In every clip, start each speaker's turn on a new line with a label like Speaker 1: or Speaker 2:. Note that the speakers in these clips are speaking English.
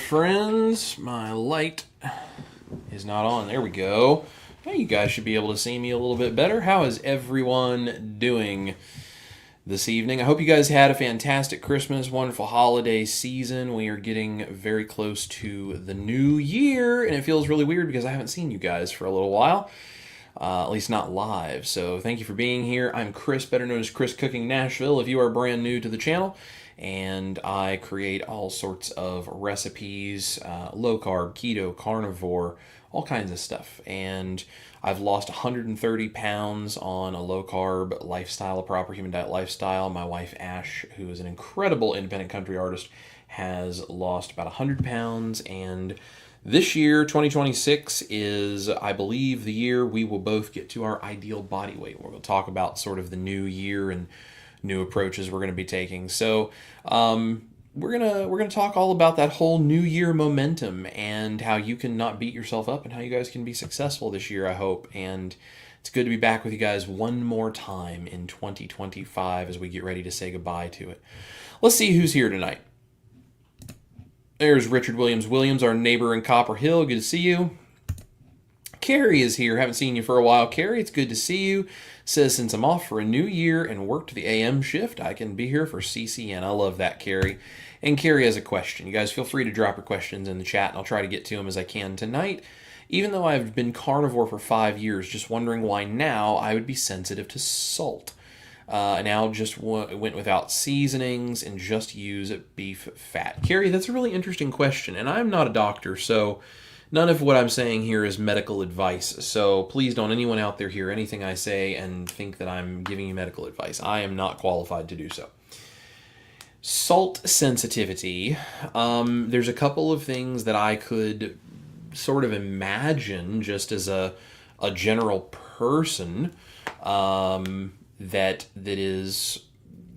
Speaker 1: friends. My light is not on. There we go. Now you guys should be able to see me a little bit better. How is everyone doing this evening? I hope you guys had a fantastic Christmas, wonderful holiday season. We are getting very close to the new year, and it feels really weird because I haven't seen you guys for a little while. At least not live. So thank you for being here. I'm Chris, better known as Chris Cooking Nashville, if you are brand new to the channel. And I create all sorts of recipes, low-carb, keto, carnivore, all kinds of stuff. And I've lost 130 pounds on a low-carb lifestyle, a proper human diet lifestyle. My wife, Ash, who is an incredible independent country artist, has lost about 100 pounds. And this year, 2026, is, I believe, the year we will both get to our ideal body weight. We'll talk about sort of the new year and new approaches we're going to be taking. So we're gonna talk all about that whole new year momentum and how you can not beat yourself up and how you guys can be successful this year, I hope. And it's good to be back with you guys one more time in 2025 as we get ready to say goodbye to it. Let's see who's here tonight. There's Richard Williams, our neighbor in Copper Hill. Good to see you. Carrie is here. Haven't seen you for a while. Carrie, it's good to see you. Says, since I'm off for a new year and work to the AM shift, I can be here for CCN. I love that, Carrie. And Carrie has a question. You guys feel free to drop your questions in the chat, and I'll try to get to them as I can tonight. Even though I've been carnivore for 5 years, just wondering why now I would be sensitive to salt. Now just went without seasonings and just use beef fat. Carrie, that's a really interesting question, and I'm not a doctor, so none of what I'm saying here is medical advice. So please don't anyone out there hear anything I say and think that I'm giving you medical advice. I am not qualified to do so. Salt sensitivity. There's a couple of things that I could sort of imagine just as a general person that is,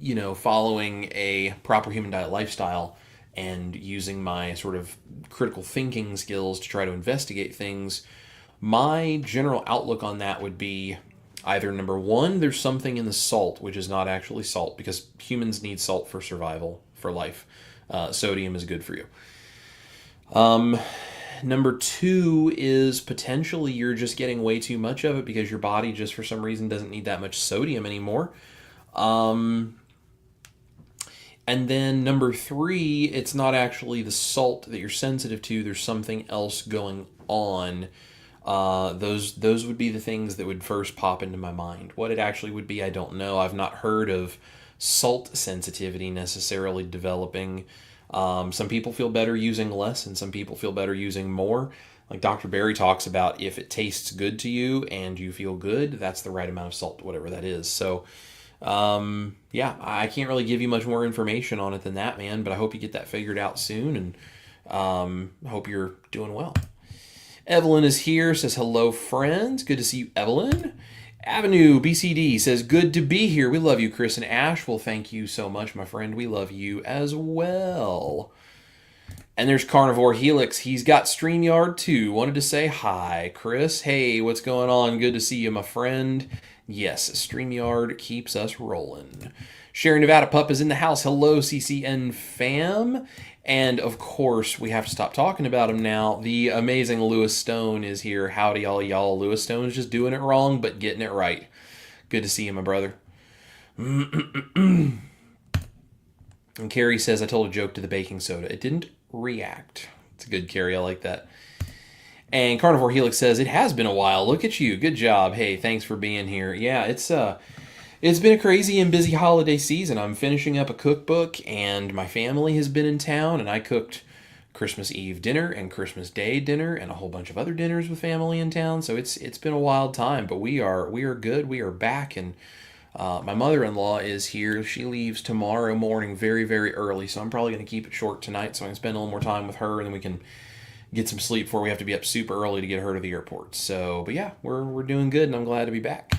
Speaker 1: you know, following a proper human diet lifestyle and using my sort of critical thinking skills to try to investigate things. My general outlook on that would be either number one, there's something in the salt which is not actually salt, because humans need salt for survival, for life. Sodium is good for you. Number two is potentially you're just getting way too much of it because your body just for some reason doesn't need that much sodium anymore. And then number three, it's not actually the salt that you're sensitive to. There's something else going on. Those would be the things that would first pop into my mind. What it actually would be, I don't know. I've not heard of salt sensitivity necessarily developing. Some people feel better using less and some people feel better using more. Like Dr. Berry talks about, if it tastes good to you and you feel good, that's the right amount of salt, whatever that is. So yeah, I can't really give you much more information on it than that, man, but I hope you get that figured out soon, and I hope you're doing well. Evelyn is here, says, hello, friends. Good to see you, Evelyn. Avenue BCD says, good to be here. We love you, Chris and Ash. Well, thank you so much, my friend. We love you as well. And there's Carnivore Helix. He's got StreamYard too. Wanted to say hi, Chris. Hey, what's going on? Good to see you, my friend. Yes, StreamYard keeps us rolling. Sharon Nevada Pup is in the house. Hello, CCN fam. And, of course, we have to stop talking about him now. The amazing Lewis Stone is here. Howdy, y'all. Lewis Stone's just doing it wrong, but getting it right. Good to see you, my brother. And Carrie says, I told a joke to the baking soda. It didn't react. It's a good Carrie. I like that. And Carnivore Helix says, it has been a while. Look at you. Good job. Hey, thanks for being here. Yeah, it's been a crazy and busy holiday season. I'm finishing up a cookbook, and my family has been in town, and I cooked Christmas Eve dinner and Christmas Day dinner and a whole bunch of other dinners with family in town. So it's been a wild time, but we are good. We are back, and my mother-in-law is here. She leaves tomorrow morning very, very early, so I'm probably going to keep it short tonight so I can spend a little more time with her, and then we can get some sleep before we have to be up super early to get her to the airport. So, but yeah, we're doing good, and I'm glad to be back.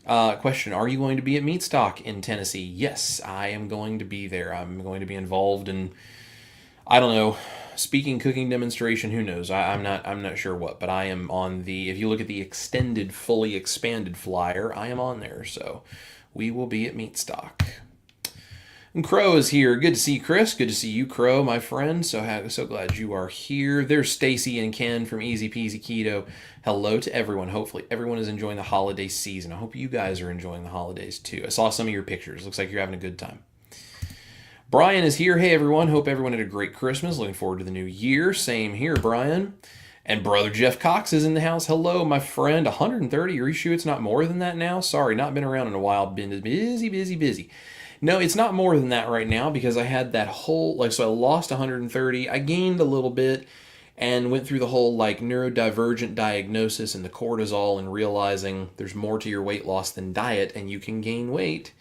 Speaker 1: Question, are you going to be at Meatstock in Tennessee? Yes, I am going to be there. I'm going to be involved in, I don't know, speaking, cooking demonstration, who knows? I'm not sure what, but I am on the, if you look at the extended, fully expanded flyer, I am on there, so we will be at Meatstock. And Crow is here. Good to see you, Chris. Good to see you, Crow, my friend. So glad you are here. There's Stacy and Ken from Easy Peasy Keto. Hello to everyone. Hopefully everyone is enjoying the holiday season. I hope you guys are enjoying the holidays too. I saw some of your pictures. Looks like you're having a good time. Brian is here. Hey, everyone. Hope everyone had a great Christmas. Looking forward to the new year. Same here, Brian. And brother Jeff Cox is in the house. Hello, my friend. 130. Are you sure it's not more than that now? Sorry, not been around in a while. Been busy. No, it's not more than that right now because I had that whole, so I lost 130. I gained a little bit and went through the whole, neurodivergent diagnosis and the cortisol and realizing there's more to your weight loss than diet and you can gain weight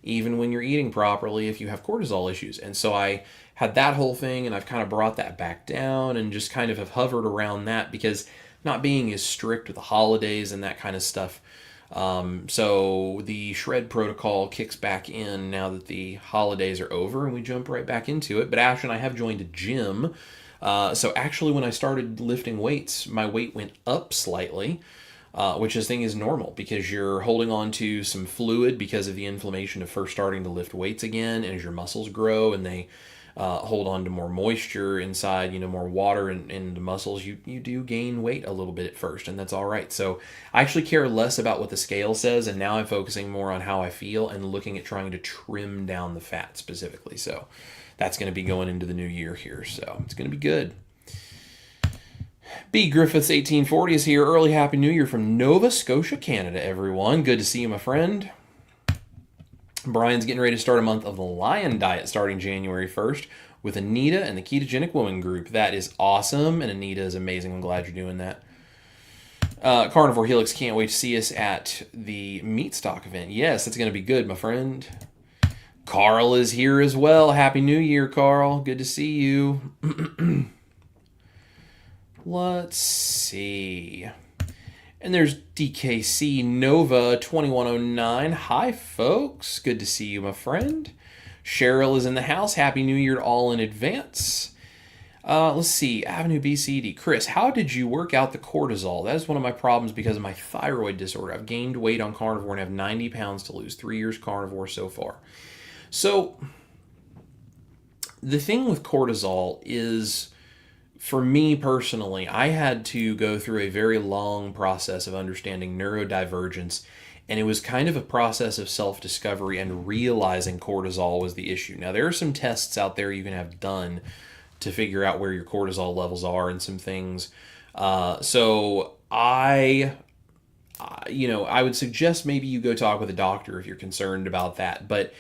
Speaker 1: even when you're eating properly if you have cortisol issues. And so I had that whole thing and I've kind of brought that back down and just kind of have hovered around that because not being as strict with the holidays and that kind of stuff. So the shred protocol kicks back in now that the holidays are over and we jump right back into it. But Ash and I have joined a gym. So actually when I started lifting weights, my weight went up slightly, which this thing is normal because you're holding on to some fluid because of the inflammation of first starting to lift weights again. And as your muscles grow and they hold on to more moisture inside, more water in the muscles, you do gain weight a little bit at first, and that's all right. So I actually care less about what the scale says, and now I'm focusing more on how I feel and looking at trying to trim down the fat specifically. So that's going to be going into the new year here, so it's going to be good. B. Griffiths 1840 is here. Early Happy New Year from Nova Scotia, Canada, everyone. Good to see you, my friend. Brian's getting ready to start a month of the Lion Diet starting January 1st with Anita and the Ketogenic Woman group. That is awesome, and Anita is amazing. I'm glad you're doing that. Carnivore Helix can't wait to see us at the Meat Stock event. Yes, it's going to be good, my friend. Carl is here as well. Happy New Year, Carl. Good to see you. Let's see. And there's DKC Nova 2109. Hi, folks. Good to see you, my friend. Cheryl is in the house. Happy New Year to all in advance. Let's see. Avenue BCD. Chris, how did you work out the cortisol? That is one of my problems because of my thyroid disorder. I've gained weight on carnivore and have 90 pounds to lose. 3 years carnivore so far. So the thing with cortisol is, for me personally, I had to go through a very long process of understanding neurodivergence, and it was kind of a process of self-discovery and realizing cortisol was the issue. Now, there are some tests out there you can have done to figure out where your cortisol levels are and some things. So I would suggest maybe you go talk with a doctor if you're concerned about that. But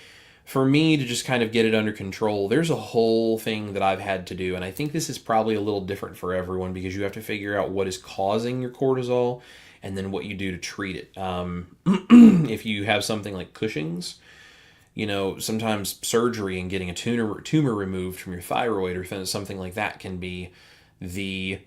Speaker 1: for me to just kind of get it under control, there's a whole thing that I've had to do. And I think this is probably a little different for everyone because you have to figure out what is causing your cortisol and then what you do to treat it. If you have something like Cushing's, sometimes surgery and getting a tumor removed from your thyroid or something like that can be the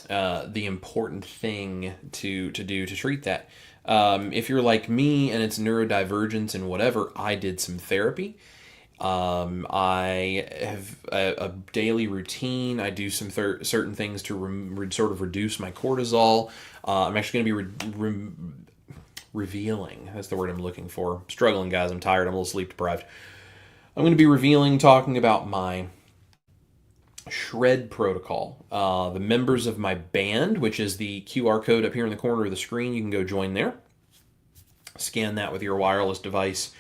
Speaker 1: important thing to do to treat that. If you're like me and it's neurodivergence and whatever, I did some therapy. I have a daily routine. I do some certain things to sort of reduce my cortisol. I'm actually going to be revealing. That's the word I'm looking for. I'm struggling, guys. I'm tired. I'm a little sleep deprived. I'm going to be talking about my shred protocol. The members of my band, which is the QR code up here in the corner of the screen, you can go join there. Scan that with your wireless device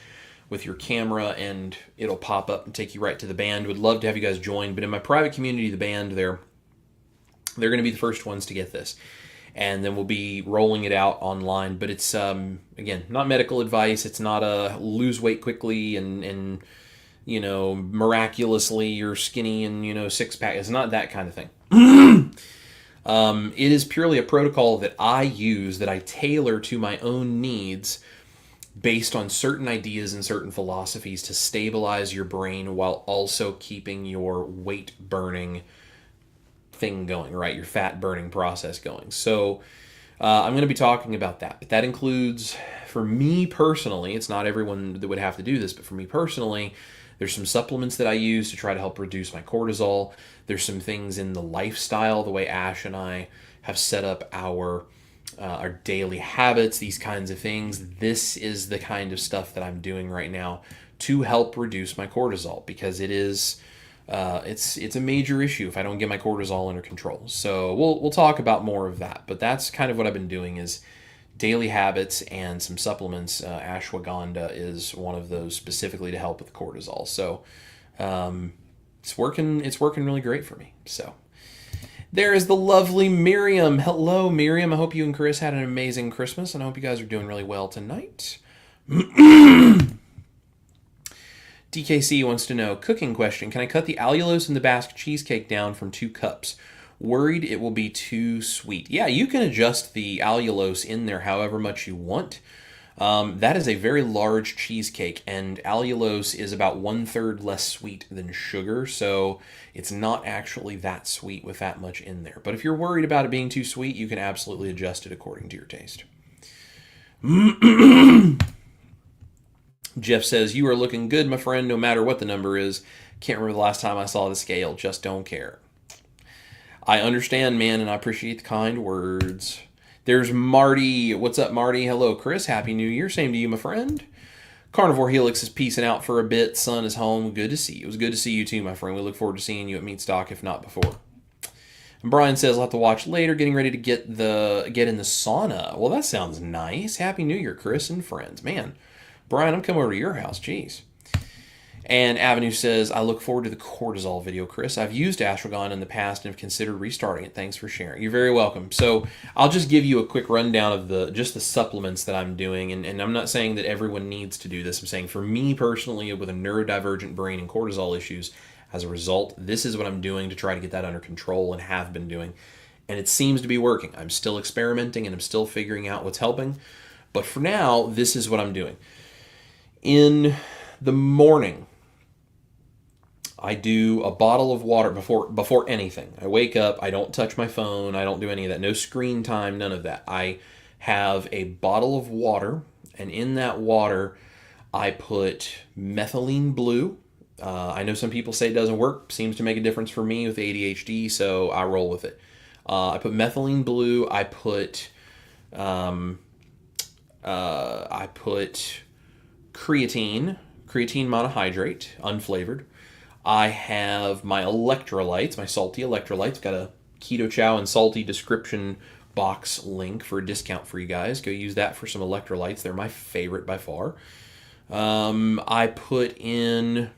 Speaker 1: with your camera and it'll pop up and take you right to the band. Would love to have you guys join, but in my private community, the band, they're going to be the first ones to get this. And then we'll be rolling it out online, but it's again, not medical advice. It's not a lose weight quickly and miraculously you're skinny and, six pack. It's not that kind of thing. It is purely a protocol that I use, that I tailor to my own needs based on certain ideas and certain philosophies to stabilize your brain while also keeping your weight burning thing going, right? Your fat burning process going. So I'm going to be talking about that. But that includes, for me personally, it's not everyone that would have to do this, but for me personally, there's some supplements that I use to try to help reduce my cortisol. There's some things in the lifestyle, the way Ash and I have set up our our daily habits, these kinds of things. This is the kind of stuff that I'm doing right now to help reduce my cortisol, because it is it's a major issue if I don't get my cortisol under control. So we'll talk about more of that, but that's kind of what I've been doing, is daily habits and some supplements. Ashwagandha is one of those specifically to help with cortisol. So it's working really great for me. So there is the lovely Miriam. Hello, Miriam. I hope you and Chris had an amazing Christmas, and I hope you guys are doing really well tonight. DKC wants to know, cooking question, can I cut the allulose in the Basque cheesecake down from 2 cups? Worried it will be too sweet. Yeah, you can adjust the allulose in there however much you want. That is a very large cheesecake, and allulose is about 1/3 less sweet than sugar, so it's not actually that sweet with that much in there. But if you're worried about it being too sweet, you can absolutely adjust it according to your taste. Jeff says, you are looking good, my friend, no matter what the number is. Can't remember the last time I saw the scale. Just don't care. I understand, man, and I appreciate the kind words. There's Marty. What's up, Marty? Hello, Chris. Happy New Year. Same to you, my friend. Carnivore Helix is peacing out for a bit. Son is home. Good to see you. It was good to see you too, my friend. We look forward to seeing you at Meatstock, if not before. And Brian says, I'll have to watch later, getting ready to get in the sauna. Well, that sounds nice. Happy New Year, Chris and friends. Man, Brian, I'm coming over to your house. Jeez. And Avenue says, I look forward to the cortisol video, Chris. I've used ashwagandha in the past and have considered restarting it. Thanks for sharing. You're very welcome. So I'll just give you a quick rundown of just the supplements that I'm doing. And I'm not saying that everyone needs to do this. I'm saying for me personally, with a neurodivergent brain and cortisol issues, as a result, this is what I'm doing to try to get that under control, and have been doing. And it seems to be working. I'm still experimenting and I'm still figuring out what's helping. But for now, this is what I'm doing. In the morning, I do a bottle of water before anything. I wake up, I don't touch my phone, I don't do any of that. No screen time, none of that. I have a bottle of water, and in that water, I put methylene blue. I know some people say it doesn't work. Seems to make a difference for me with ADHD, so I roll with it. I put methylene blue. I put creatine monohydrate, unflavored. I have my electrolytes, my salty electrolytes. Got a Keto Chow and Salty description box link for a discount for you guys. Go use that for some electrolytes. They're my favorite by far. I put in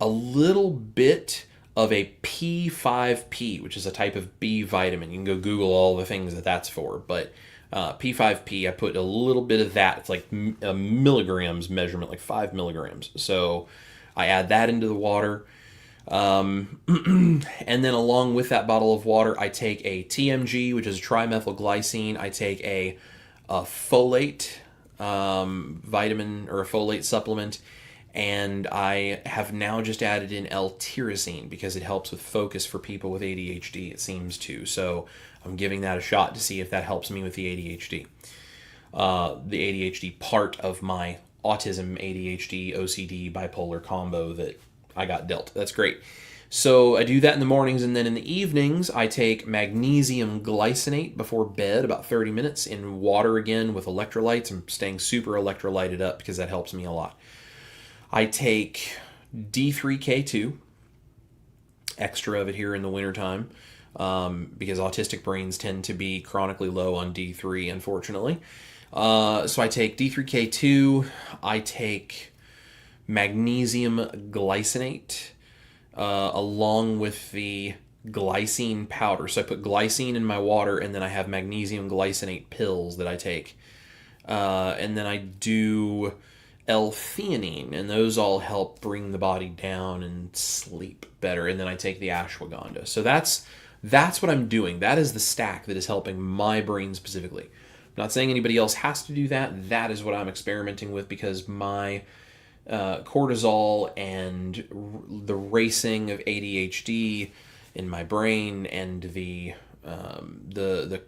Speaker 1: a little bit of a P5P, which is a type of B vitamin. You can go Google all the things that that's for, but P5P, I put a little bit of that. It's like a milligrams measurement, like 5 milligrams. So I add that into the water. And then along with that bottle of water, I take a TMG, which is trimethylglycine. I take a folate vitamin or a folate supplement. And I have now just added in L-tyrosine because it helps with focus for people with ADHD, it seems to. So I'm giving that a shot to see if that helps me with the ADHD. The ADHD part of my autism, ADHD, OCD, bipolar combo that I got dealt. That's great. So I do that in the mornings, and then in the evenings, I take magnesium glycinate before bed, about 30 minutes, in water again with electrolytes. I'm staying super electrolyted up because that helps me a lot. I take D3K2, extra of it here in the wintertime, because autistic brains tend to be chronically low on D3, unfortunately. So I take D3K2, I take magnesium glycinate, along with the glycine powder. So I put glycine in my water, and then I have magnesium glycinate pills that I take. And then I do L-theanine, and those all help bring the body down and sleep better. And then I take the ashwagandha. So that's what I'm doing. That is the stack that is helping my brain specifically. I'm not saying anybody else has to do that. That is what I'm experimenting with because my cortisol and the racing of ADHD in my brain and the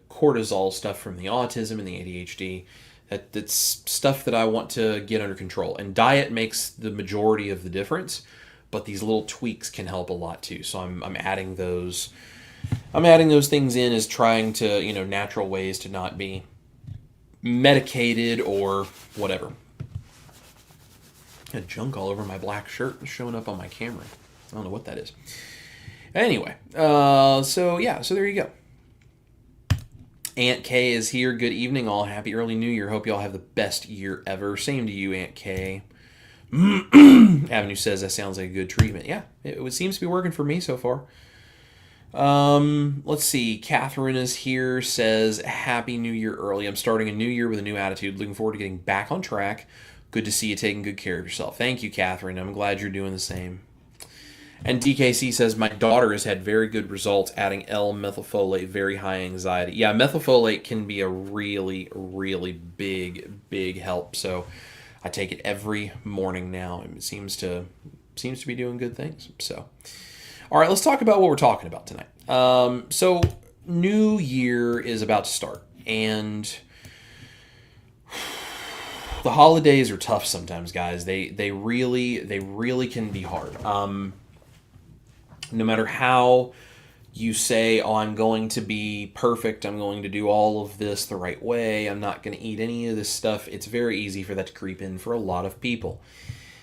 Speaker 1: cortisol stuff from the autism and the ADHD, that's stuff that I want to get under control. And diet makes the majority of the difference, but these little tweaks can help a lot too. So I'm adding those. I'm adding those things in as trying to, natural ways to not be medicated or whatever. I had junk all over my black shirt showing up on my camera. I don't know what that is. Anyway, so there you go. Aunt Kay is here. Good evening, all. Happy early New Year. Hope you all have the best year ever. Same to you, Aunt Kay. Avenue says that sounds like a good treatment. Yeah, it seems to be working for me so far. Let's see. Catherine is here. Says Happy New Year early. I'm starting a new year with a new attitude. Looking forward to getting back on track. Good to see you taking good care of yourself. Thank you, Catherine. I'm glad you're doing the same. And DKC says, my daughter has had very good results adding L-methylfolate, very high anxiety. Yeah, methylfolate can be a really, really big help. So I take it every morning now, and it seems to be doing good things. So, all right, let's talk about what we're talking about tonight. So New Year is about to start, and the holidays are tough sometimes, guys. They really can be hard. No matter how you say, oh, I'm going to be perfect, I'm going to do all of this the right way, I'm not going to eat any of this stuff, it's very easy for that to creep in for a lot of people.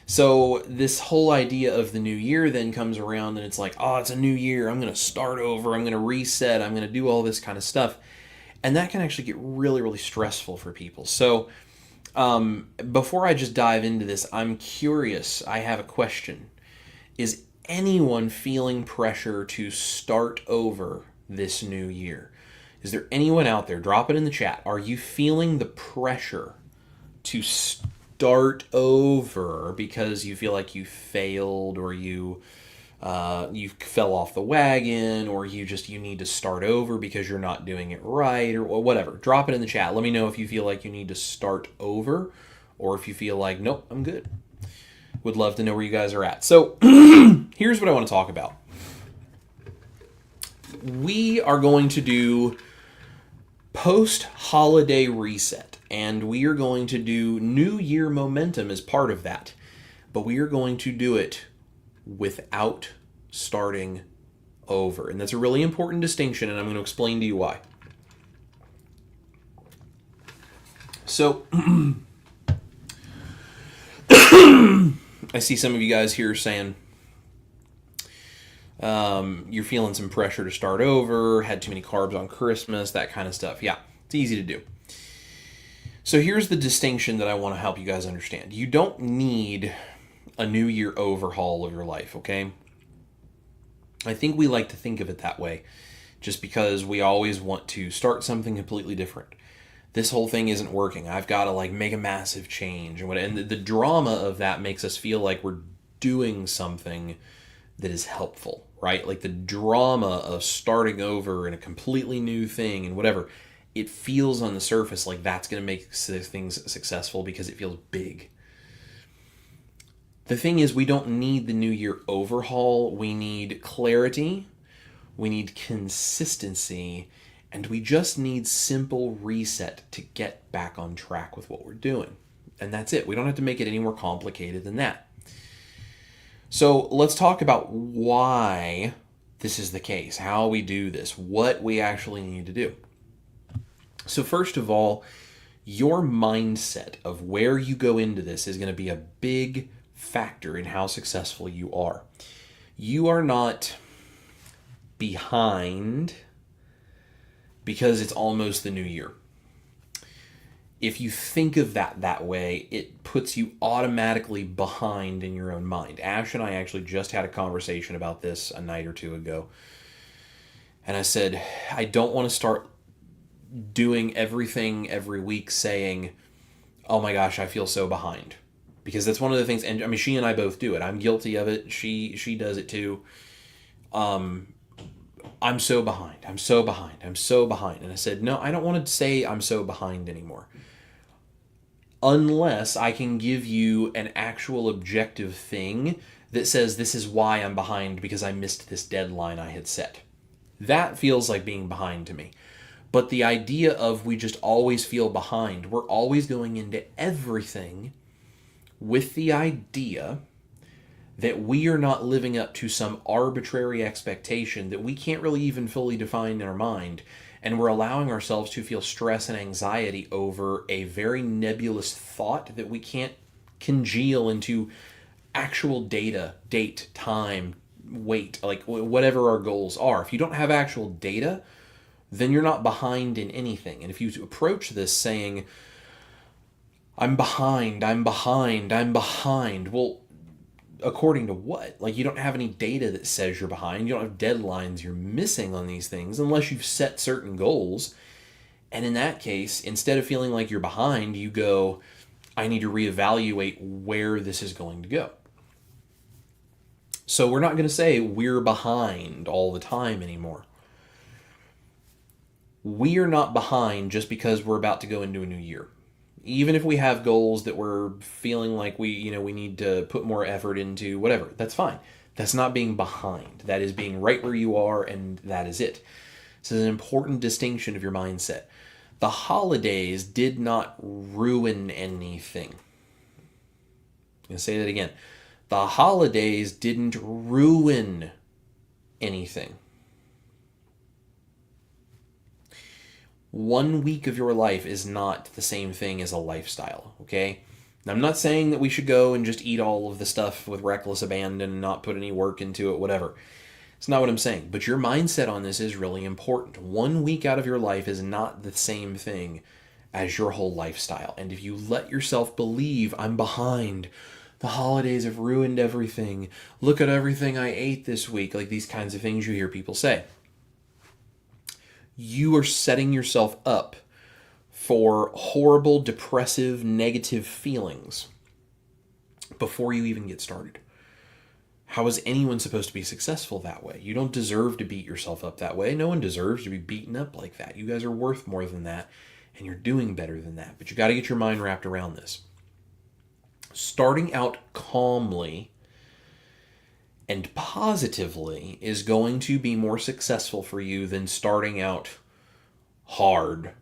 Speaker 1: So this whole idea of the new year then comes around, and it's like, oh, it's a new year, I'm going to start over, I'm going to reset, I'm going to do all this kind of stuff. And that can actually get really, really stressful for people. So before I just dive into this, I'm curious, I have a question. Is anyone feeling pressure to start over this new year? Is there anyone out there? Drop it in the chat. Are you feeling the pressure to start over because you feel like you failed, or you fell off the wagon, or you need to start over because you're not doing it right, or whatever? Drop it in the chat. Let me know if you feel like you need to start over, or if you feel like, nope, I'm good. Would love to know where you guys are at. So here's what I want to talk about. We are going to do post-holiday reset, and we are going to do New Year momentum as part of that. But we are going to do it without starting over. And that's a really important distinction, and I'm going to explain to you why. So I see some of you guys here saying you're feeling some pressure to start over, had too many carbs on Christmas, that kind of stuff. Yeah, it's easy to do. So here's the distinction that I want to help you guys understand. You don't need a New Year overhaul of your life, okay? I think we like to think of it that way just because we always want to start something completely different. This whole thing isn't working. I've got to make a massive change. And the drama of that makes us feel like we're doing something that is helpful, right? Like the drama of starting over in a completely new thing and whatever. It feels on the surface like that's going to make things successful because it feels big. The thing is, we don't need the New Year overhaul. We need clarity. We need consistency. And we just need simple reset to get back on track with what we're doing. And that's it. We don't have to make it any more complicated than that. So let's talk about why this is the case, how we do this, what we actually need to do. So first of all, your mindset of where you go into this is going to be a big factor in how successful you are. You are not behind because it's almost the new year. If you think of that way, it puts you automatically behind in your own mind. Ash and I actually just had a conversation about this a night or two ago. And I said, I don't want to start doing everything every week saying, oh my gosh, I feel so behind. Because that's one of the things, and I mean, she and I both do it. I'm guilty of it. She does it too. I'm so behind. I'm so behind. I'm so behind. And I said, no, I don't want to say I'm so behind anymore. Unless I can give you an actual objective thing that says this is why I'm behind because I missed this deadline I had set. That feels like being behind to me. But the idea of we just always feel behind, we're always going into everything with the idea that we are not living up to some arbitrary expectation that we can't really even fully define in our mind, and we're allowing ourselves to feel stress and anxiety over a very nebulous thought that we can't congeal into actual data, date, time, weight, like whatever our goals are. If you don't have actual data, then you're not behind in anything. And if you approach this saying, I'm behind, I'm behind, I'm behind, well, according to what? Like, you don't have any data that says you're behind. You don't have deadlines you're missing on these things unless you've set certain goals. And in that case, instead of feeling like you're behind, you go, I need to reevaluate where this is going to go. So we're not going to say we're behind all the time anymore. We are not behind just because we're about to go into a new year. Even if we have goals that we're feeling like we need to put more effort into, whatever, that's fine. That's not being behind. That is being right where you are, and that is it. This is an important distinction of your mindset. The holidays did not ruin anything. I'm going to say that again. The holidays didn't ruin anything. 1 week of your life is not the same thing as a lifestyle, okay? Now, I'm not saying that we should go and just eat all of the stuff with reckless abandon and not put any work into it, whatever. It's not what I'm saying. But your mindset on this is really important. 1 week out of your life is not the same thing as your whole lifestyle. And if you let yourself believe, I'm behind, the holidays have ruined everything, look at everything I ate this week, like these kinds of things you hear people say, you are setting yourself up for horrible, depressive, negative feelings before you even get started. How is anyone supposed to be successful that way? You don't deserve to beat yourself up that way. No one deserves to be beaten up like that. You guys are worth more than that, and you're doing better than that. But you got to get your mind wrapped around this. Starting out calmly and positively is going to be more successful for you than starting out hard,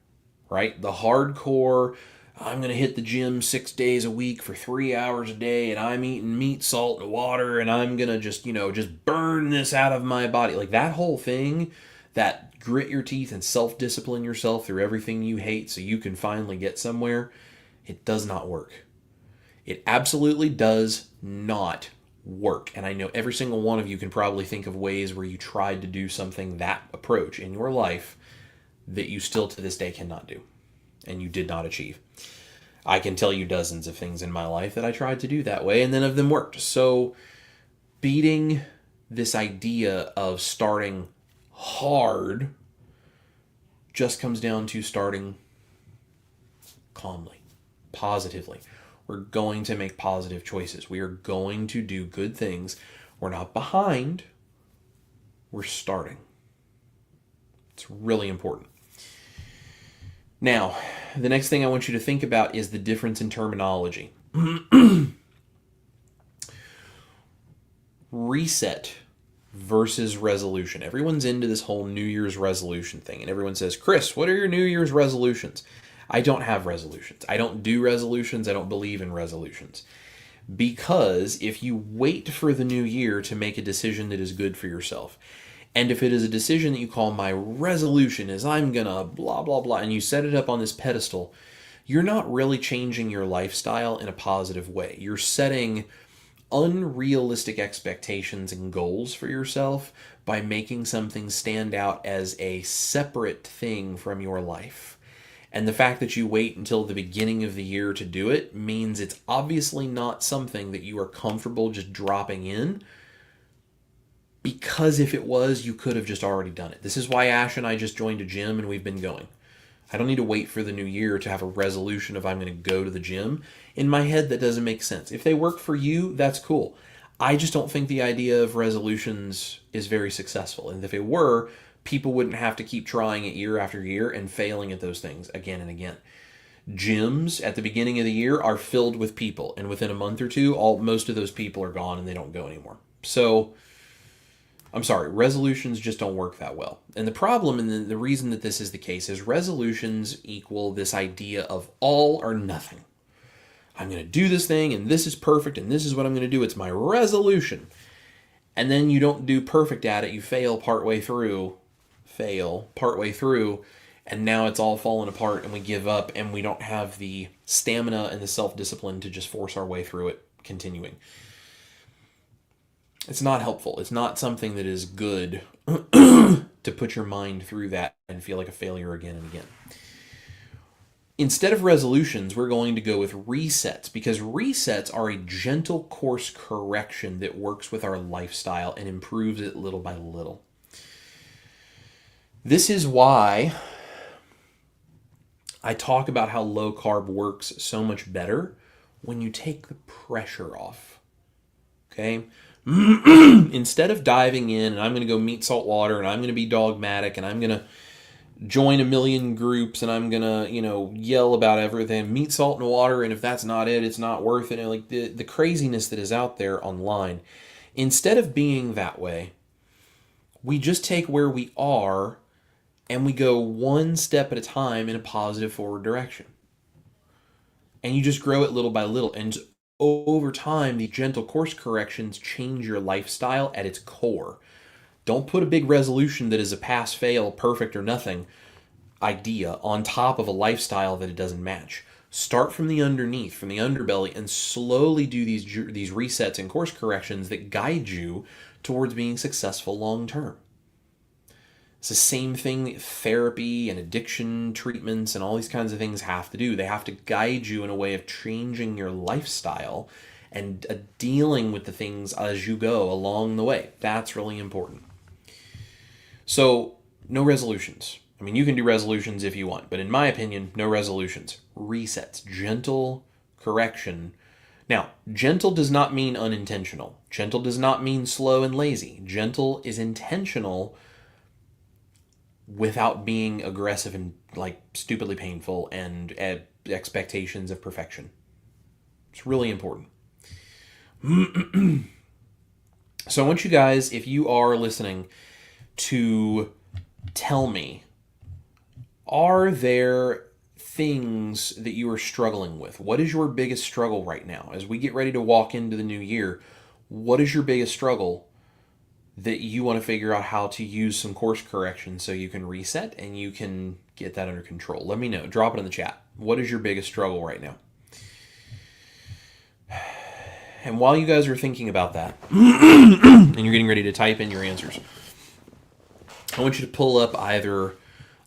Speaker 1: right? The hardcore, I'm going to hit the gym 6 days a week for 3 hours a day, and I'm eating meat, salt, and water, and I'm going to just burn this out of my body. Like that whole thing, that grit your teeth and self-discipline yourself through everything you hate so you can finally get somewhere, it does not work. It absolutely does not work. And I know every single one of you can probably think of ways where you tried to do something that approach in your life that you still to this day cannot do and you did not achieve. I can tell you dozens of things in my life that I tried to do that way and none of them worked. So beating this idea of starting hard just comes down to starting calmly, positively. We're going to make positive choices. We are going to do good things. We're not behind. We're starting. It's really important. Now, the next thing I want you to think about is the difference in terminology. Reset versus resolution. Everyone's into this whole New Year's resolution thing, and everyone says, Chris, what are your New Year's resolutions? I don't have resolutions. I don't do resolutions. I don't believe in resolutions. Because if you wait for the new year to make a decision that is good for yourself, and if it is a decision that you call my resolution is I'm gonna blah, blah, blah, and you set it up on this pedestal, you're not really changing your lifestyle in a positive way. You're setting unrealistic expectations and goals for yourself by making something stand out as a separate thing from your life. And the fact that you wait until the beginning of the year to do it means it's obviously not something that you are comfortable just dropping in, because if it was, you could have just already done it. This is why Ash and I just joined a gym and we've been going. I don't need to wait for the new year to have a resolution of I'm going to go to the gym. In my head, that doesn't make sense. If they work for you, that's cool. I just don't think the idea of resolutions is very successful. And if it were, people wouldn't have to keep trying it year after year and failing at those things again and again. Gyms at the beginning of the year are filled with people, and within a month or two, most of those people are gone and they don't go anymore. So, I'm sorry, resolutions just don't work that well. And the problem and the reason that this is the case is resolutions equal this idea of all or nothing. I'm going to do this thing and this is perfect and this is what I'm going to do. It's my resolution. And then you don't do perfect at it. You fail partway through, and now it's all falling apart and we give up and we don't have the stamina and the self-discipline to just force our way through it, continuing. It's not helpful. It's not something that is good to put your mind through that and feel like a failure again and again. Instead of resolutions, we're going to go with resets, because resets are a gentle course correction that works with our lifestyle and improves it little by little. This is why I talk about how low carb works so much better when you take the pressure off. Okay? Instead of diving in and I'm going to go meat, salt, water, and I'm going to be dogmatic and I'm going to join a million groups and I'm going to, yell about everything, meat, salt, and water, and if that's not it, it's not worth it. And like the craziness that is out there online. Instead of being that way, we just take where we are and we go one step at a time in a positive forward direction. And you just grow it little by little. And over time, the gentle course corrections change your lifestyle at its core. Don't put a big resolution that is a pass, fail, perfect, or nothing idea on top of a lifestyle that it doesn't match. Start from the underneath, from the underbelly, and slowly do these resets and course corrections that guide you towards being successful long term. It's the same thing therapy and addiction treatments and all these kinds of things have to do. They have to guide you in a way of changing your lifestyle and dealing with the things as you go along the way. That's really important. So, no resolutions. I mean, you can do resolutions if you want, but in my opinion, no resolutions. Resets. Gentle correction. Now, gentle does not mean unintentional. Gentle does not mean slow and lazy. Gentle is intentional without being aggressive and like stupidly painful and expectations of perfection. It's really important. So I want you guys, if you are listening, to tell me, are there things that you are struggling with? What is your biggest struggle right now? As we get ready to walk into the new year, what is your biggest struggle that you want to figure out how to use some course correction so you can reset and you can get that under control? Let me know. Drop it in the chat. What is your biggest struggle right now? And while you guys are thinking about that, and you're getting ready to type in your answers, I want you to pull up either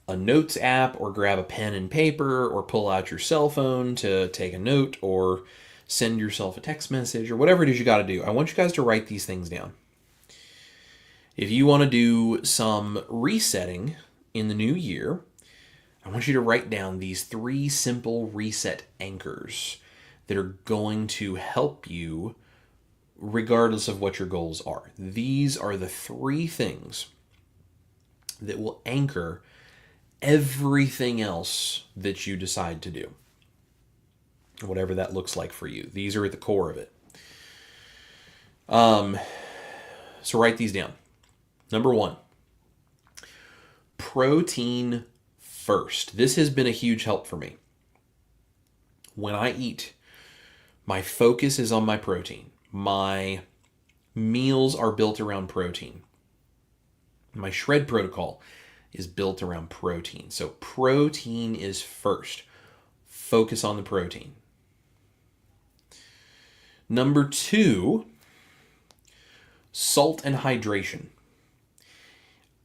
Speaker 1: a notes app or grab a pen and paper or pull out your cell phone to take a note or send yourself a text message or whatever it is you got to do. I want you guys to write these things down. If you want to do some resetting in the new year, I want you to write down these 3 simple reset anchors that are going to help you regardless of what your goals are. These are the 3 things that will anchor everything else that you decide to do, whatever that looks like for you. These are at the core of it. So write these down. Number 1, protein first. This has been a huge help for me. When I eat, my focus is on my protein. My meals are built around protein. My shred protocol is built around protein. So protein is first. Focus on the protein. Number 2, salt and hydration.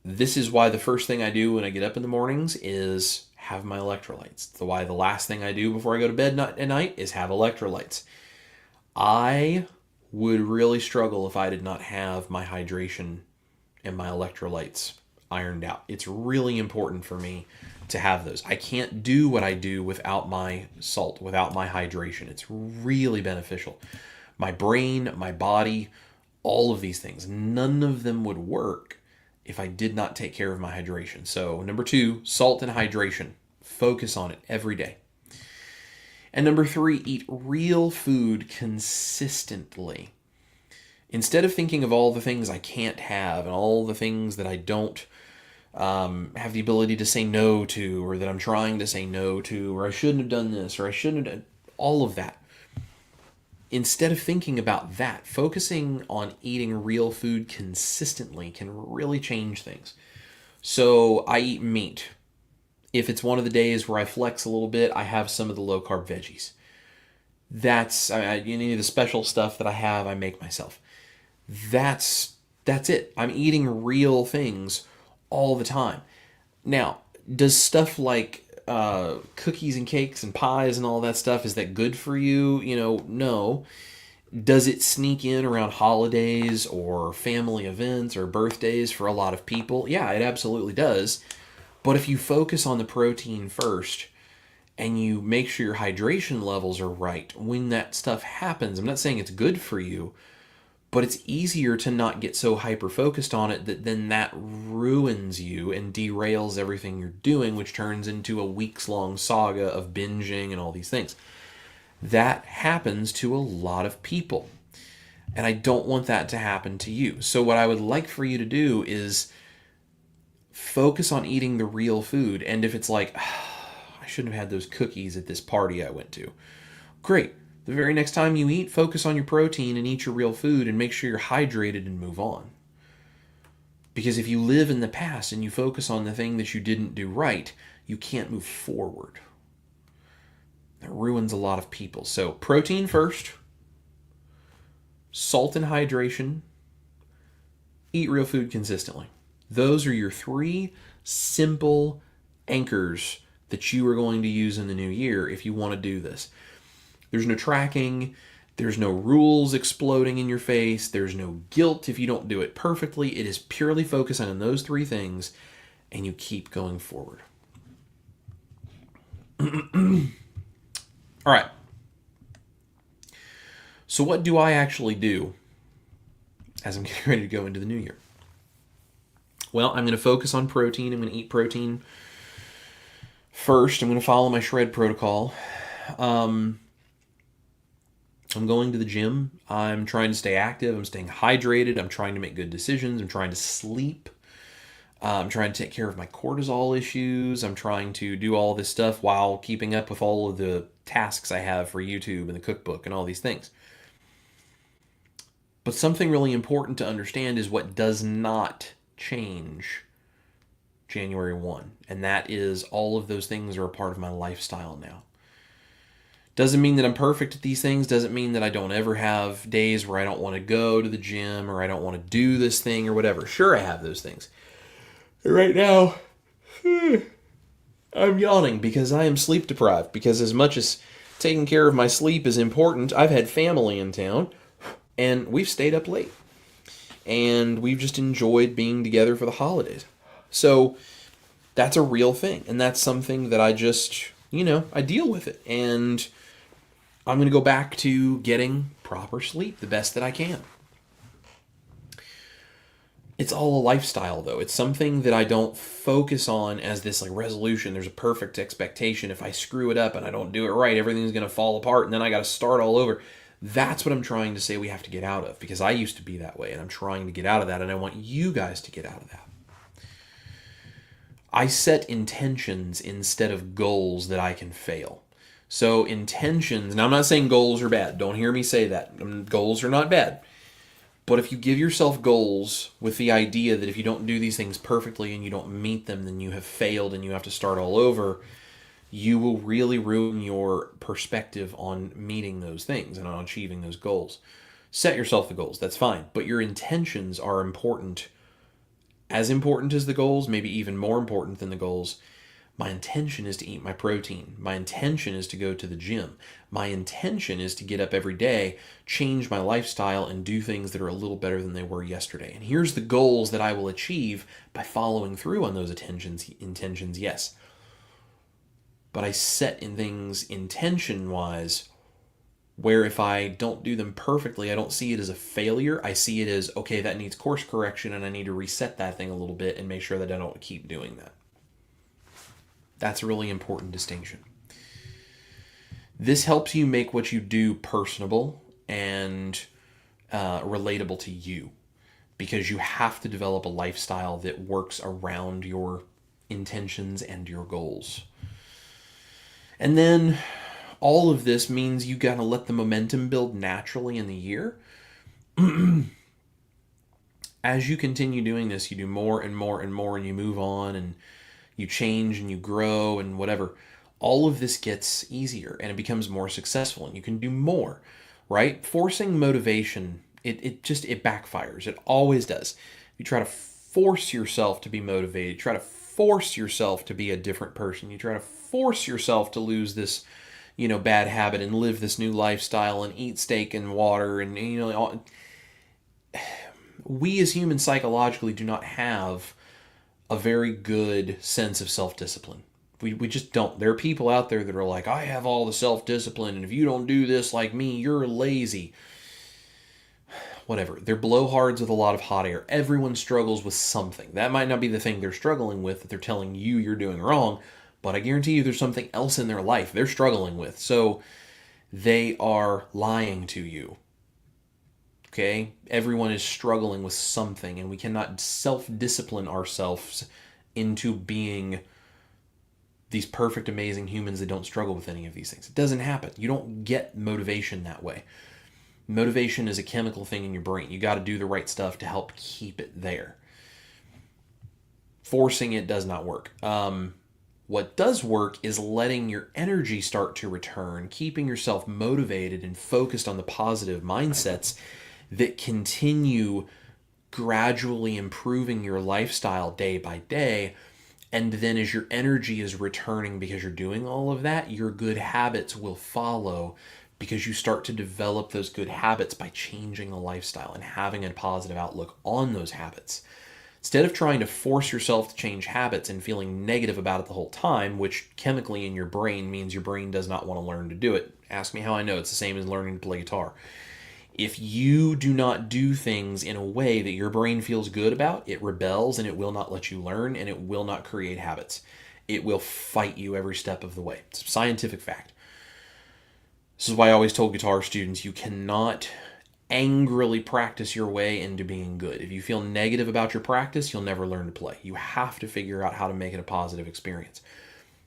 Speaker 1: This is why the first thing I do when I get up in the mornings is have my electrolytes. It's why the last thing I do before I go to bed at night is have electrolytes. I would really struggle if I did not have my hydration and my electrolytes ironed out. It's really important for me to have those. I can't do what I do without my salt, without my hydration. It's really beneficial. My brain, my body, all of these things, none of them would work if I did not take care of my hydration. So number 2, salt and hydration. Focus on it every day. And number 3, eat real food consistently. Instead of thinking of all the things I can't have and all the things that I don't have the ability to say no to, or that I'm trying to say no to, or I shouldn't have done this, or I shouldn't have done all of that. instead of thinking about that, focusing on eating real food consistently can really change things. So I eat meat. If it's one of the days where I flex a little bit, I have some of the low carb veggies. That's any of the special stuff that I have, I make myself. That's it. I'm eating real things all the time. Now, does stuff like cookies and cakes and pies and all that stuff, is that good for you? No. Does it sneak in around holidays or family events or birthdays for a lot of people? Yeah, it absolutely does. But if you focus on the protein first and you make sure your hydration levels are right when that stuff happens, I'm not saying it's good for you, but it's easier to not get so hyper focused on it that then that ruins you and derails everything you're doing, which turns into a weeks long saga of binging and all these things. That happens to a lot of people, and I don't want that to happen to you. So what I would like for you to do is focus on eating the real food. And if it's like, I shouldn't have had those cookies at this party I went to, great. The very next time you eat, focus on your protein and eat your real food and make sure you're hydrated and move on. Because if you live in the past and you focus on the thing that you didn't do right, you can't move forward. That ruins a lot of people. So protein first, salt and hydration, eat real food consistently. Those are your 3 simple anchors that you are going to use in the new year if you want to do this. There's no tracking. There's no rules exploding in your face. There's no guilt if you don't do it perfectly. It is purely focusing on those 3 things, and you keep going forward. All right. So what do I actually do as I'm getting ready to go into the new year? Well, I'm going to focus on protein. I'm going to eat protein first. I'm going to follow my shred protocol. I'm going to the gym. I'm trying to stay active. I'm staying hydrated. I'm trying to make good decisions. I'm trying to sleep. I'm trying to take care of my cortisol issues. I'm trying to do all this stuff while keeping up with all of the tasks I have for YouTube and the cookbook and all these things. But something really important to understand is what does not change January 1. And that is all of those things are a part of my lifestyle now. Doesn't mean that I'm perfect at these things. Doesn't mean that I don't ever have days where I don't want to go to the gym or I don't want to do this thing or whatever. Sure, I have those things. Right now, I'm yawning because I am sleep deprived. Because as much as taking care of my sleep is important, I've had family in town and we've stayed up late. And we've just enjoyed being together for the holidays. So that's a real thing. And that's something that I just, I deal with it. And I'm going to go back to getting proper sleep the best that I can. It's all a lifestyle, though. It's something that I don't focus on as this resolution. There's a perfect expectation. If I screw it up and I don't do it right, everything's going to fall apart and then I got to start all over. That's what I'm trying to say we have to get out of, because I used to be that way and I'm trying to get out of that, and I want you guys to get out of that. I set intentions instead of goals that I can fail. So intentions, and I'm not saying goals are bad. Don't hear me say that. Goals are not bad. But if you give yourself goals with the idea that if you don't do these things perfectly and you don't meet them, then you have failed and you have to start all over, you will really ruin your perspective on meeting those things and on achieving those goals. Set yourself the goals, that's fine. But your intentions are important. As important as the goals, maybe even more important than the goals. My intention is to eat my protein. My intention is to go to the gym. My intention is to get up every day, change my lifestyle, and do things that are a little better than they were yesterday. And here's the goals that I will achieve by following through on those intentions, yes. But I set in things intention-wise where if I don't do them perfectly, I don't see it as a failure. I see it as, okay, that needs course correction and I need to reset that thing a little bit and make sure that I don't keep doing that. That's a really important distinction. This helps you make what you do personable and relatable to you, because you have to develop a lifestyle that works around your intentions and your goals. And then all of this means you got to let the momentum build naturally in the year. As you continue doing this, you do more and more and more, and you move on and you change and you grow and whatever. All of this gets easier and it becomes more successful and you can do more, right? Forcing motivation, it backfires. It always does. You try to force yourself to be motivated, try to force yourself to be a different person. You try to force yourself to lose this, bad habit and live this new lifestyle and eat steak and water and, we as humans psychologically do not have a very good sense of self-discipline. We just don't. There are people out there that are like, I have all the self-discipline, and if you don't do this like me, you're lazy. Whatever. They're blowhards with a lot of hot air. Everyone struggles with something. That might not be the thing they're struggling with that they're telling you you're doing wrong, but I guarantee you there's something else in their life they're struggling with. So they are lying to you. Okay? Everyone is struggling with something, and we cannot self-discipline ourselves into being these perfect, amazing humans that don't struggle with any of these things. It doesn't happen. You don't get motivation that way. Motivation is a chemical thing in your brain. You got to do the right stuff to help keep it there. Forcing it does not work. What does work is letting your energy start to return, keeping yourself motivated and focused on the positive mindsets that continue gradually improving your lifestyle day by day. And then as your energy is returning because you're doing all of that, your good habits will follow because you start to develop those good habits by changing the lifestyle and having a positive outlook on those habits. Instead of trying to force yourself to change habits and feeling negative about it the whole time, which chemically in your brain means your brain does not want to learn to do it. Ask me how I know. It's the same as learning to play guitar. If you do not do things in a way that your brain feels good about, it rebels and it will not let you learn and it will not create habits. It will fight you every step of the way. It's a scientific fact. This is why I always told guitar students, you cannot angrily practice your way into being good. If you feel negative about your practice, you'll never learn to play. You have to figure out how to make it a positive experience.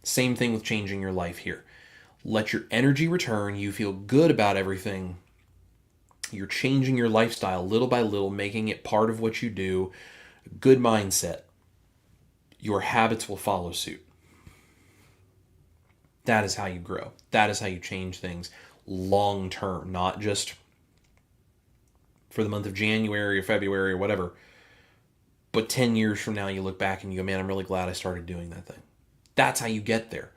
Speaker 1: Same thing with changing your life here. Let your energy return. You feel good about everything. You're changing your lifestyle little by little, making it part of what you do. Good mindset. Your habits will follow suit. That is how you grow. That is how you change things long term, not just for the month of January or February or whatever. But 10 years from now, you look back and you go, man, I'm really glad I started doing that thing. That's how you get there.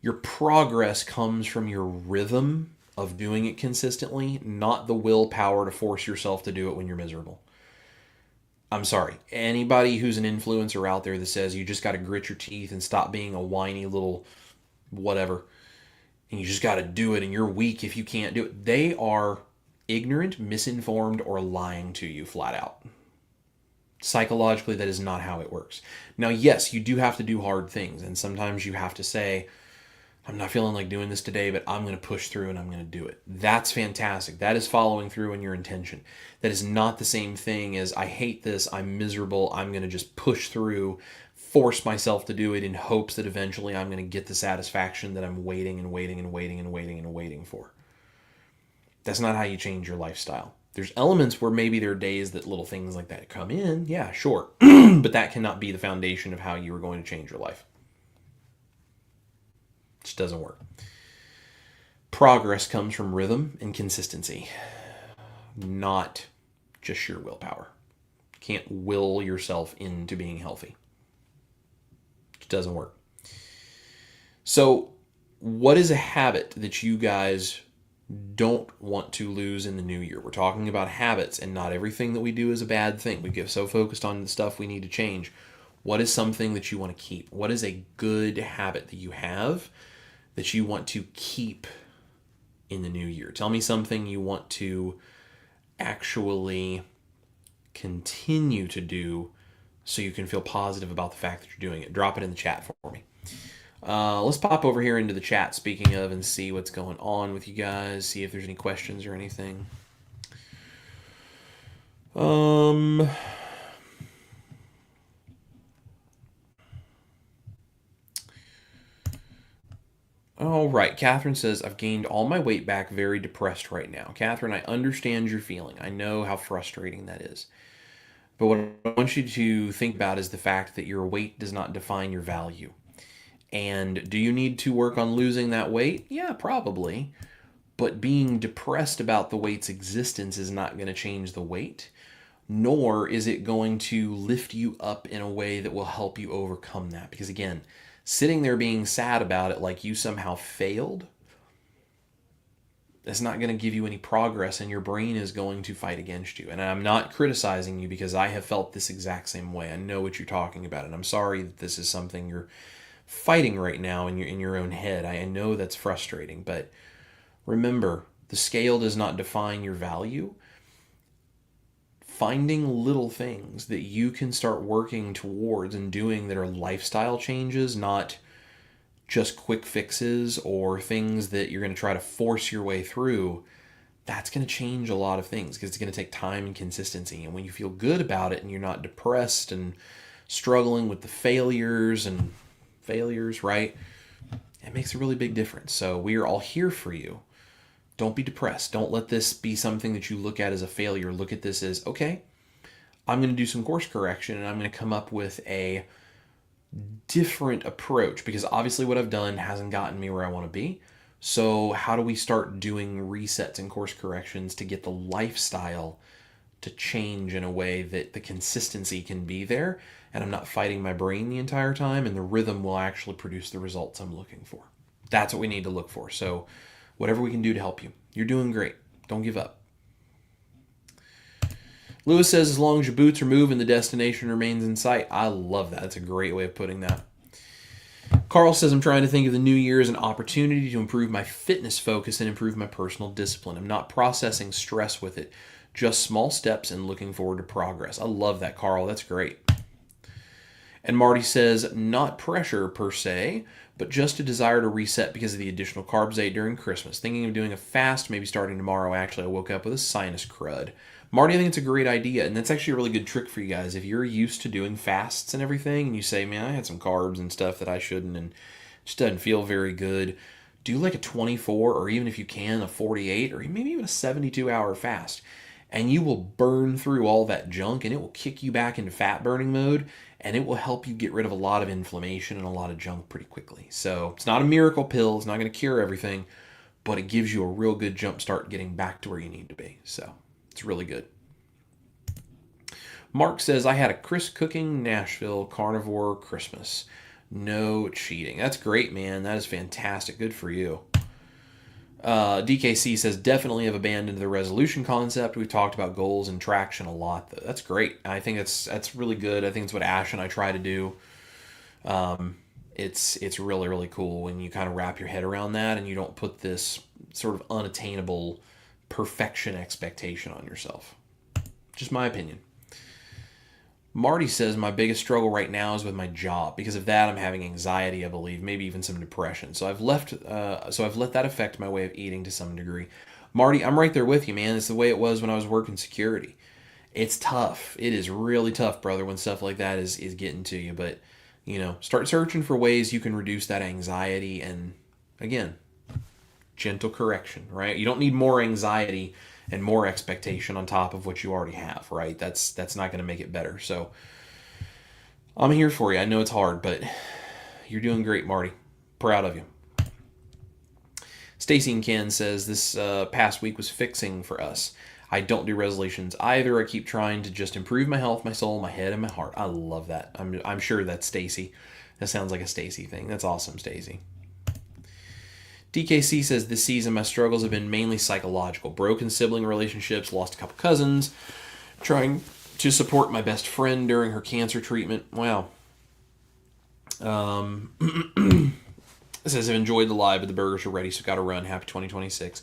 Speaker 1: Your progress comes from your rhythm of doing it consistently, not the willpower to force yourself to do it when you're miserable. I'm sorry. Anybody who's an influencer out there that says you just got to grit your teeth and stop being a whiny little whatever, and you just got to do it and you're weak if you can't do it, they are ignorant, misinformed, or lying to you flat out. Psychologically, that is not how it works. Now, yes, you do have to do hard things, and sometimes you have to say, I'm not feeling like doing this today, but I'm going to push through and I'm going to do it. That's fantastic. That is following through on your intention. That is not the same thing as I hate this, I'm miserable, I'm going to just push through, force myself to do it in hopes that eventually I'm going to get the satisfaction that I'm waiting and waiting and waiting and waiting and waiting for. That's not how you change your lifestyle. There's elements where maybe there are days that little things like that come in. Yeah, sure. But that cannot be the foundation of how you are going to change your life. It just doesn't work. Progress comes from rhythm and consistency, not just sheer willpower. You can't will yourself into being healthy. It doesn't work. So, what is a habit that you guys don't want to lose in the new year? We're talking about habits, and not everything that we do is a bad thing. We get so focused on the stuff we need to change. What is something that you want to keep? What is a good habit that you have that you want to keep in the new year? Tell me something you want to actually continue to do so you can feel positive about the fact that you're doing it. Drop it in the chat for me. Let's pop over here into the chat, speaking of, and see what's going on with you guys, see if there's any questions or anything. All right. Catherine says, I've gained all my weight back, very depressed right now. Catherine, I understand your feeling. I know how frustrating that is. But what I want you to think about is the fact that your weight does not define your value. And do you need to work on losing that weight? Yeah, probably. But being depressed about the weight's existence is not going to change the weight, nor is it going to lift you up in a way that will help you overcome that. Because again, sitting there being sad about it like you somehow failed, it's not going to give you any progress, and your brain is going to fight against you. And I'm not criticizing you because I have felt this exact same way. I know what you're talking about, and I'm sorry that this is something you're fighting right now in your own head. I know that's frustrating, but remember, the scale does not define your value. Finding little things that you can start working towards and doing that are lifestyle changes, not just quick fixes or things that you're going to try to force your way through, that's going to change a lot of things because it's going to take time and consistency. And when you feel good about it and you're not depressed and struggling with the failures, right? It makes a really big difference. So we are all here for you. Don't be depressed. Don't let this be something that you look at as a failure. Look at this as, okay, I'm going to do some course correction and I'm going to come up with a different approach because obviously what I've done hasn't gotten me where I want to be. So how do we start doing resets and course corrections to get the lifestyle to change in a way that the consistency can be there and I'm not fighting my brain the entire time and the rhythm will actually produce the results I'm looking for. That's what we need to look for. So whatever we can do to help you. You're doing great. Don't give up. Lewis says, as long as your boots are moving, the destination remains in sight. I love that. That's a great way of putting that. Carl says, I'm trying to think of the new year as an opportunity to improve my fitness focus and improve my personal discipline. I'm not processing stress with it, just small steps and looking forward to progress. I love that, Carl. That's great. And Marty says, not pressure per se, but just a desire to reset because of the additional carbs I ate during Christmas. Thinking of doing a fast, maybe starting tomorrow. Actually, I woke up with a sinus crud. Marty, I think it's a great idea, and that's actually a really good trick for you guys. If you're used to doing fasts and everything, and you say, man, I had some carbs and stuff that I shouldn't, and it just doesn't feel very good, do like a 24, or even if you can, a 48, or maybe even a 72-hour fast. And you will burn through all that junk, and it will kick you back into fat-burning mode, and it will help you get rid of a lot of inflammation and a lot of junk pretty quickly. So it's not a miracle pill. It's not going to cure everything, but it gives you a real good jump start getting back to where you need to be. So it's really good. Mark says, I had a Chris Cooking Nashville Carnivore Christmas. No cheating. That's great, man. That is fantastic. Good for you. DKC says, definitely have abandoned the resolution concept. We've talked about goals and traction a lot, though. That's great. I think that's really good. I think it's what Ash and I try to do. It's really, really cool when you kind of wrap your head around that and you don't put this sort of unattainable perfection expectation on yourself. Just my opinion. Marty says, my biggest struggle right now is with my job. Because of that, I'm having anxiety, I believe, maybe even some depression. So I've let that affect my way of eating to some degree. Marty, I'm right there with you, man. It's the way it was when I was working security. It's tough. It is really tough, brother, when stuff like that is getting to you. But, start searching for ways you can reduce that anxiety and, again, gentle correction, right? You don't need more anxiety and more expectation on top of what you already have, right? That's not going to make it better. So I'm here for you. I know it's hard, but you're doing great, Marty. Proud of you. Stacy and Ken says, this past week was fixing for us. I don't do resolutions either. I keep trying to just improve my health, my soul, my head, and my heart. I love that. I'm sure that's Stacy. That sounds like a Stacy thing. That's awesome, Stacy. DKC says, this season my struggles have been mainly psychological. Broken sibling relationships, lost a couple cousins, trying to support my best friend during her cancer treatment. Wow. It says, I've enjoyed the live, but the burgers are ready, so got to run. Happy 2026.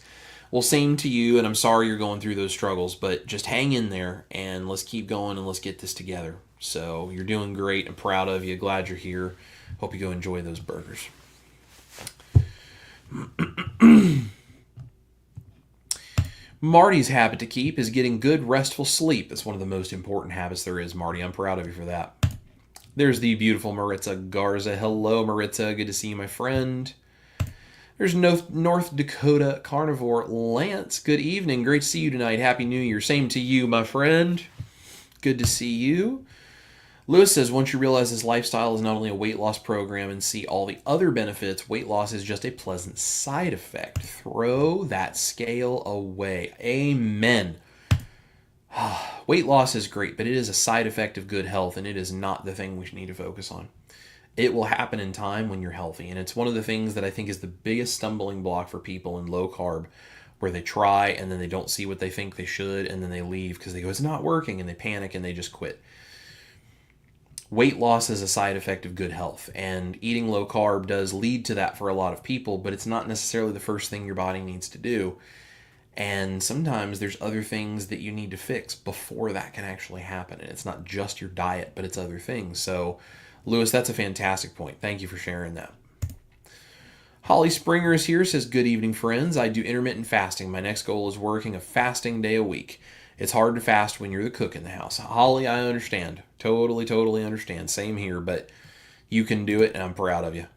Speaker 1: Well, same to you, and I'm sorry you're going through those struggles, but just hang in there, and let's keep going, and let's get this together. So you're doing great. I'm proud of you. Glad you're here. Hope you go enjoy those burgers. Marty's habit to keep is getting good, restful sleep. That's one of the most important habits there is, Marty. I'm proud of you for that. There's the beautiful Maritza Garza. Hello, Maritza. Good to see you, my friend. There's North Dakota carnivore Lance. Good evening. Great to see you tonight. Happy New Year. Same to you, my friend. Good to see you. Lewis says, once you realize this lifestyle is not only a weight loss program and see all the other benefits, weight loss is just a pleasant side effect. Throw that scale away. Amen. Weight loss is great, but it is a side effect of good health, and it is not the thing we need to focus on. It will happen in time when you're healthy, and it's one of the things that I think is the biggest stumbling block for people in low carb, where they try and then they don't see what they think they should, and then they leave because they go, it's not working, and they panic and they just quit. Weight loss is a side effect of good health, and eating low carb does lead to that for a lot of people, but it's not necessarily the first thing your body needs to do. And sometimes there's other things that you need to fix before that can actually happen. And it's not just your diet, but it's other things. So, Lewis, that's a fantastic point. Thank you for sharing that. Holly Springer is here, says, good evening, friends. I do intermittent fasting. My next goal is working a fasting day a week. It's hard to fast when you're the cook in the house. Holly, I understand. Totally understand. Same here, but you can do it, and I'm proud of you.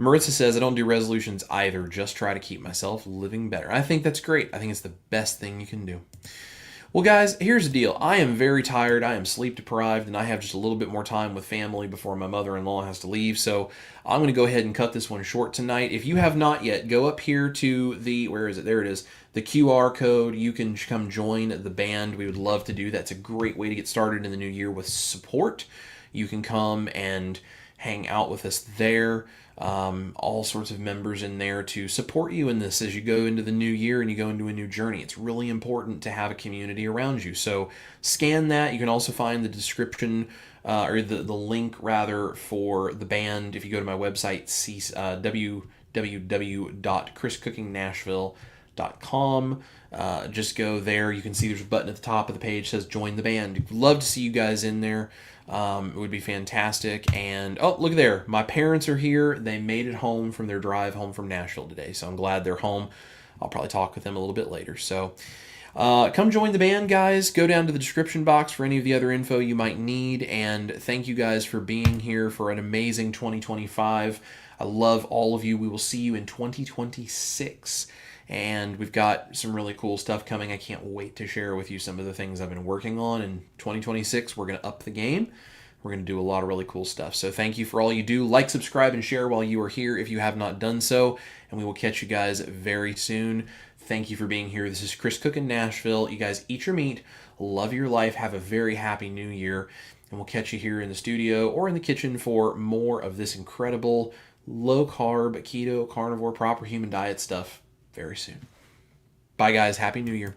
Speaker 1: Maritza says, I don't do resolutions either. Just try to keep myself living better. I think that's great. I think it's the best thing you can do. Well, guys, here's the deal. I am very tired. I am sleep deprived, and I have just a little bit more time with family before my mother-in-law has to leave. So I'm going to go ahead and cut this one short tonight. If you have not yet, go up here to the, where is it? There it is. The QR code. You can come join the band. We would love to do that. It's a great way to get started in the new year with support. You can come and hang out with us there. All sorts of members in there to support you in this as you go into the new year and you go into a new journey. It's really important to have a community around you. So scan that. You can also find the description or the link rather for the band if you go to my website, www.chriscookingnashville.com. Just go there. You can see there's a button at the top of the page that says join the band. Love to see you guys in there. It would be fantastic. And oh, look there. My parents are here. They made it home from their drive home from Nashville today. So I'm glad they're home. I'll probably talk with them a little bit later. So come join the band, guys. Go down to the description box for any of the other info you might need. And thank you guys for being here for an amazing 2025. I love all of you. We will see you in 2026. And we've got some really cool stuff coming. I can't wait to share with you some of the things I've been working on. In 2026, we're going to up the game. We're going to do a lot of really cool stuff. So thank you for all you do. Like, subscribe, and share while you are here if you have not done so. And we will catch you guys very soon. Thank you for being here. This is Chris Cook in Nashville. You guys eat your meat. Love your life. Have a very happy new year. And we'll catch you here in the studio or in the kitchen for more of this incredible low-carb, keto, carnivore, proper human diet stuff very soon. Bye, guys. Happy New Year.